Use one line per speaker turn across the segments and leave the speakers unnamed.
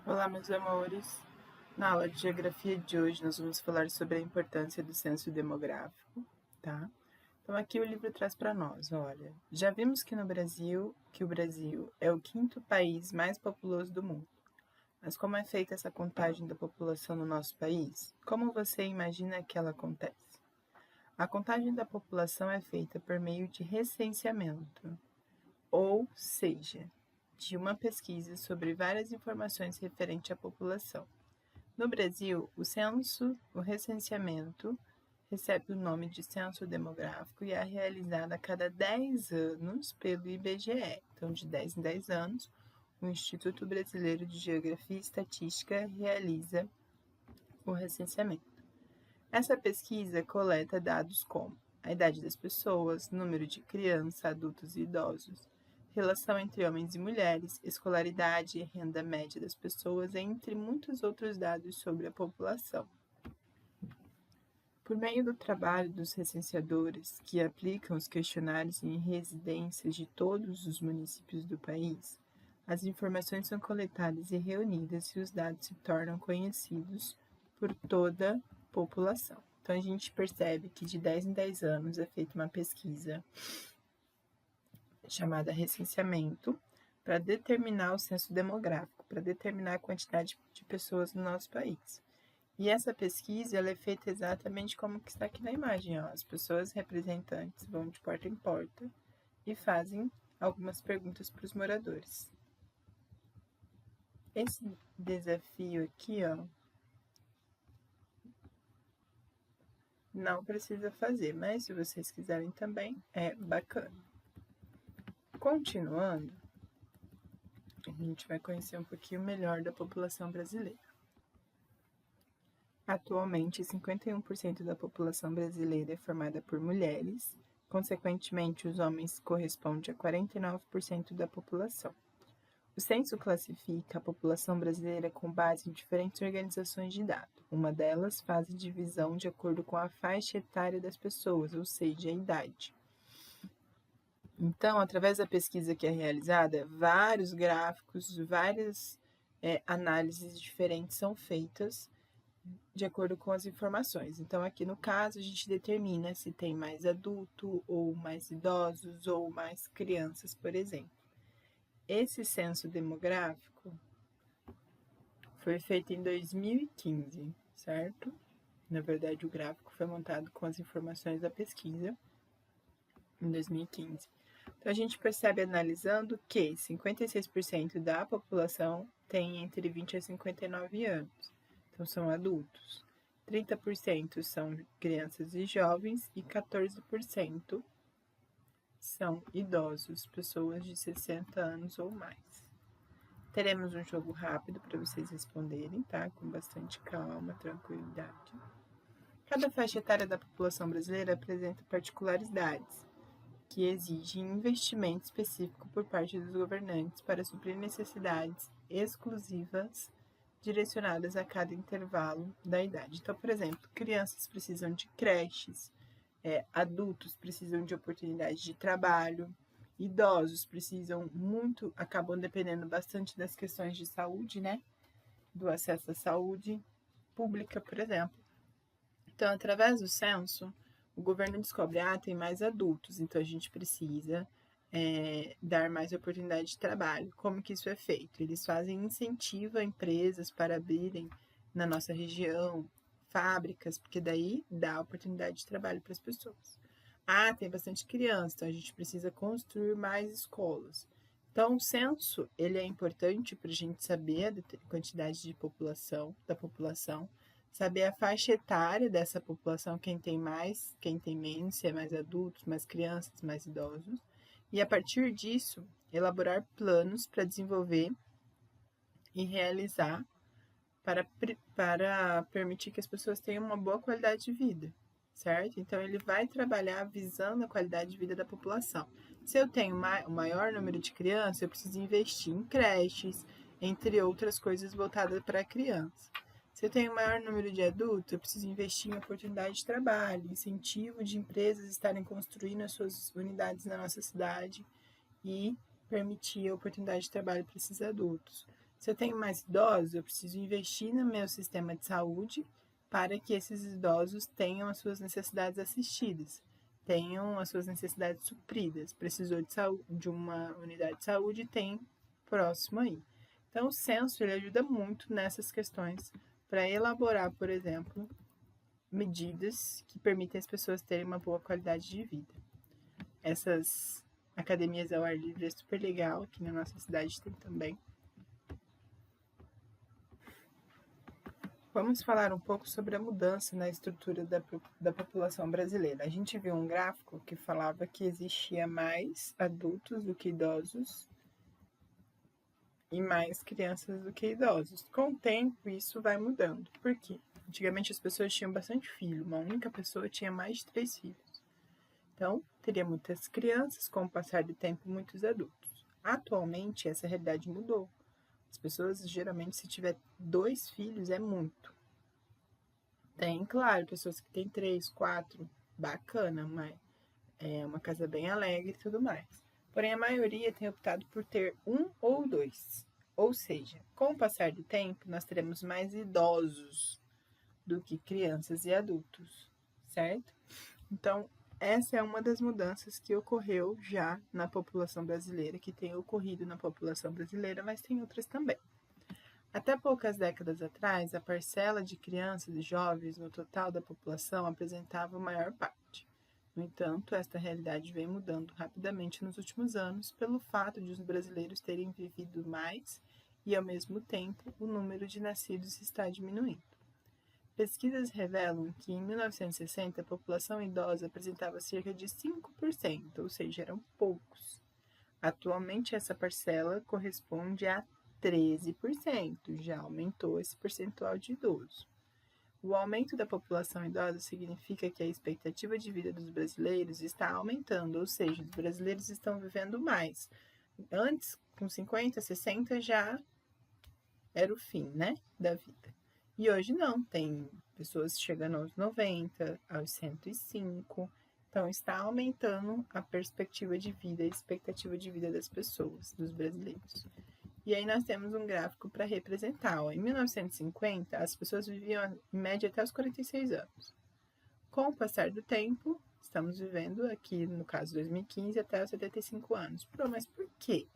Olá, meus amores. Na aula de geografia de hoje, nós vamos falar sobre a importância do censo demográfico, tá? Então, aqui o livro traz para nós, olha, já vimos que o Brasil é o quinto país mais populoso do mundo. Mas como é feita essa contagem da população no nosso país? Como você imagina que ela acontece? A contagem da população é feita por meio de recenseamento, ou seja, de uma pesquisa sobre várias informações referentes à população. No Brasil, o recenseamento, recebe o nome de censo demográfico e é realizado a cada 10 anos pelo IBGE. Então, de 10 em 10 anos, o Instituto Brasileiro de Geografia e Estatística realiza o recenseamento. Essa pesquisa coleta dados como a idade das pessoas, número de crianças, adultos e idosos, relação entre homens e mulheres, escolaridade e renda média das pessoas, entre muitos outros dados sobre a população. Por meio do trabalho dos recenseadores, que aplicam os questionários em residências de todos os municípios do país, as informações são coletadas e reunidas e os dados se tornam conhecidos por toda a população. Então, a gente percebe que de 10 em 10 anos é feita uma pesquisa chamada recenseamento para determinar o censo demográfico, para determinar a quantidade de pessoas no nosso país. E essa pesquisa ela é feita exatamente como que está aqui na imagem. Ó. As pessoas representantes vão de porta em porta e fazem algumas perguntas para os moradores. Esse desafio aqui, ó, não precisa fazer, mas se vocês quiserem também, é bacana. Continuando, a gente vai conhecer um pouquinho melhor da população brasileira. Atualmente, 51% da população brasileira é formada por mulheres, consequentemente, os homens correspondem a 49% da população. O censo classifica a população brasileira com base em diferentes organizações de dados. Uma delas faz a divisão de acordo com a faixa etária das pessoas, ou seja, a idade. Então, através da pesquisa que é realizada, vários gráficos, várias análises diferentes são feitas de acordo com as informações. Então, aqui no caso, a gente determina se tem mais adulto, ou mais idosos, ou mais crianças, por exemplo. Esse censo demográfico foi feito em 2015, certo? Na verdade, o gráfico foi montado com as informações da pesquisa em 2015. Então, a gente percebe analisando que 56% da população tem entre 20 a 59 anos, então são adultos. 30% são crianças e jovens e 14% são idosos, pessoas de 60 anos ou mais. Teremos um jogo rápido para vocês responderem, tá? Com bastante calma, tranquilidade. Cada faixa etária da população brasileira apresenta particularidades que exigem investimento específico por parte dos governantes para suprir necessidades exclusivas direcionadas a cada intervalo da idade. Então, por exemplo, crianças precisam de creches, adultos precisam de oportunidades de trabalho, idosos precisam muito, acabam dependendo bastante das questões de saúde, né? Do acesso à saúde pública, por exemplo. Então, através do censo, o governo descobre, tem mais adultos, então a gente precisa dar mais oportunidade de trabalho. Como que isso é feito? Eles fazem incentivo a empresas para abrirem na nossa região fábricas, porque daí dá oportunidade de trabalho para as pessoas. Tem bastante criança, então a gente precisa construir mais escolas. Então, o censo ele é importante para a gente saber a quantidade de população, da população, saber a faixa etária dessa população, quem tem mais, quem tem menos, se é mais adultos, mais crianças, mais idosos, e a partir disso, elaborar planos para desenvolver e realizar para permitir que as pessoas tenham uma boa qualidade de vida, certo? Então, ele vai trabalhar visando a qualidade de vida da população. Se eu tenho o maior número de crianças, eu preciso investir em creches, entre outras coisas voltadas para a criança. Se eu tenho o maior número de adultos, eu preciso investir em oportunidade de trabalho, incentivo de empresas estarem construindo as suas unidades na nossa cidade e permitir a oportunidade de trabalho para esses adultos. Se eu tenho mais idosos, eu preciso investir no meu sistema de saúde para que esses idosos tenham as suas necessidades assistidas, tenham as suas necessidades supridas. Precisou de uma unidade de saúde, tem próximo aí. Então, o censo ele ajuda muito nessas questões para elaborar, por exemplo, medidas que permitem as pessoas terem uma boa qualidade de vida. Essas academias ao ar livre é super legal, aqui na nossa cidade tem também. Vamos falar um pouco sobre a mudança na estrutura da população brasileira. A gente viu um gráfico que falava que existia mais adultos do que idosos e mais crianças do que idosos. Com o tempo, isso vai mudando. Por quê? Antigamente as pessoas tinham bastante filho, uma única pessoa tinha mais de 3 filhos. Então, teria muitas crianças, com o passar do tempo, muitos adultos. Atualmente, essa realidade mudou. As pessoas, geralmente, se tiver 2 filhos, é muito. Tem, claro, pessoas que têm 3, 4, bacana, mas é uma casa bem alegre e tudo mais. Porém, a maioria tem optado por ter 1 ou 2. Ou seja, com o passar do tempo, nós teremos mais idosos do que crianças e adultos, certo? Então, essa é uma das mudanças que ocorreu já na população brasileira, que tem ocorrido na população brasileira, mas tem outras também. Até poucas décadas atrás, a parcela de crianças e jovens no total da população apresentava a maior parte. No entanto, esta realidade vem mudando rapidamente nos últimos anos pelo fato de os brasileiros terem vivido mais e, ao mesmo tempo, o número de nascidos está diminuindo. Pesquisas revelam que, em 1960, a população idosa apresentava cerca de 5%, ou seja, eram poucos. Atualmente, essa parcela corresponde a 13%, já aumentou esse percentual de idosos. O aumento da população idosa significa que a expectativa de vida dos brasileiros está aumentando, ou seja, os brasileiros estão vivendo mais. Antes, com 50, 60, já era o fim, né, da vida. E hoje não, tem pessoas chegando aos 90, aos 105. Então, está aumentando a perspectiva de vida, a expectativa de vida das pessoas, dos brasileiros. E aí nós temos um gráfico para representar. Em 1950, as pessoas viviam em média até os 46 anos. Com o passar do tempo, estamos vivendo aqui, no caso 2015, até os 75 anos. Mas por quê?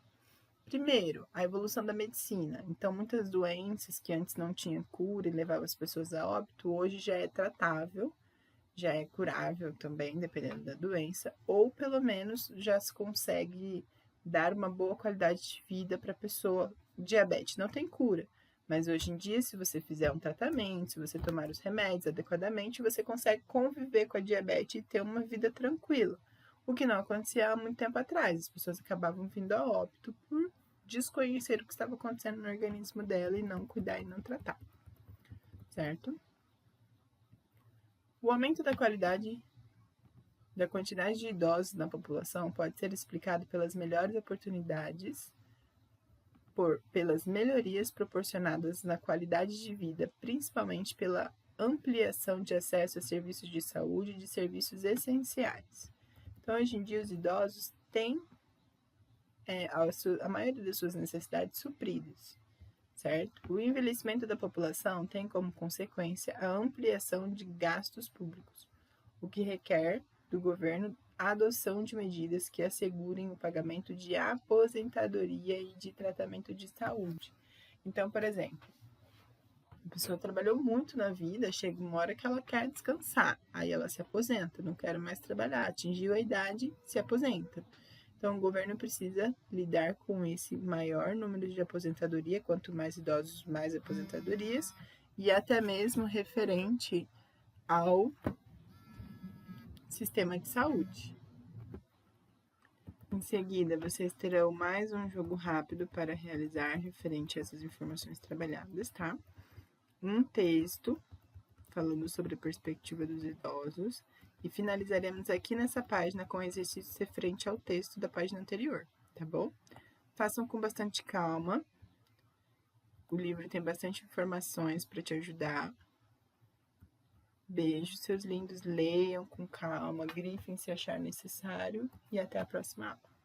Primeiro, a evolução da medicina. Então, muitas doenças que antes não tinham cura e levavam as pessoas a óbito, hoje já é tratável, já é curável também, dependendo da doença, ou pelo menos já se consegue dar uma boa qualidade de vida para a pessoa. Diabetes não tem cura, mas hoje em dia, se você fizer um tratamento, se você tomar os remédios adequadamente, você consegue conviver com a diabetes e ter uma vida tranquila. O que não acontecia há muito tempo atrás. As pessoas acabavam vindo a óbito por desconhecer o que estava acontecendo no organismo dela e não cuidar e não tratar. Certo? O aumento da quantidade de idosos na população pode ser explicado pelas melhores oportunidades, pelas melhorias proporcionadas na qualidade de vida, principalmente pela ampliação de acesso a serviços de saúde e de serviços essenciais. Então, hoje em dia, os idosos têm a maioria das suas necessidades supridas, certo? O envelhecimento da população tem como consequência a ampliação de gastos públicos, o que requer do governo a adoção de medidas que assegurem o pagamento de aposentadoria e de tratamento de saúde. Então, por exemplo, a pessoa trabalhou muito na vida, chega uma hora que ela quer descansar, aí ela se aposenta, não quer mais trabalhar, atingiu a idade, se aposenta. Então, o governo precisa lidar com esse maior número de aposentadoria, quanto mais idosos, mais aposentadorias, e até mesmo referente ao sistema de saúde. Em seguida, vocês terão mais um jogo rápido para realizar referente a essas informações trabalhadas, tá? Um texto falando sobre a perspectiva dos idosos e finalizaremos aqui nessa página com exercícios referente ao texto da página anterior, tá bom? Façam com bastante calma. O livro tem bastante informações para te ajudar. Beijos, seus lindos. Leiam com calma, grifem se achar necessário e até a próxima aula.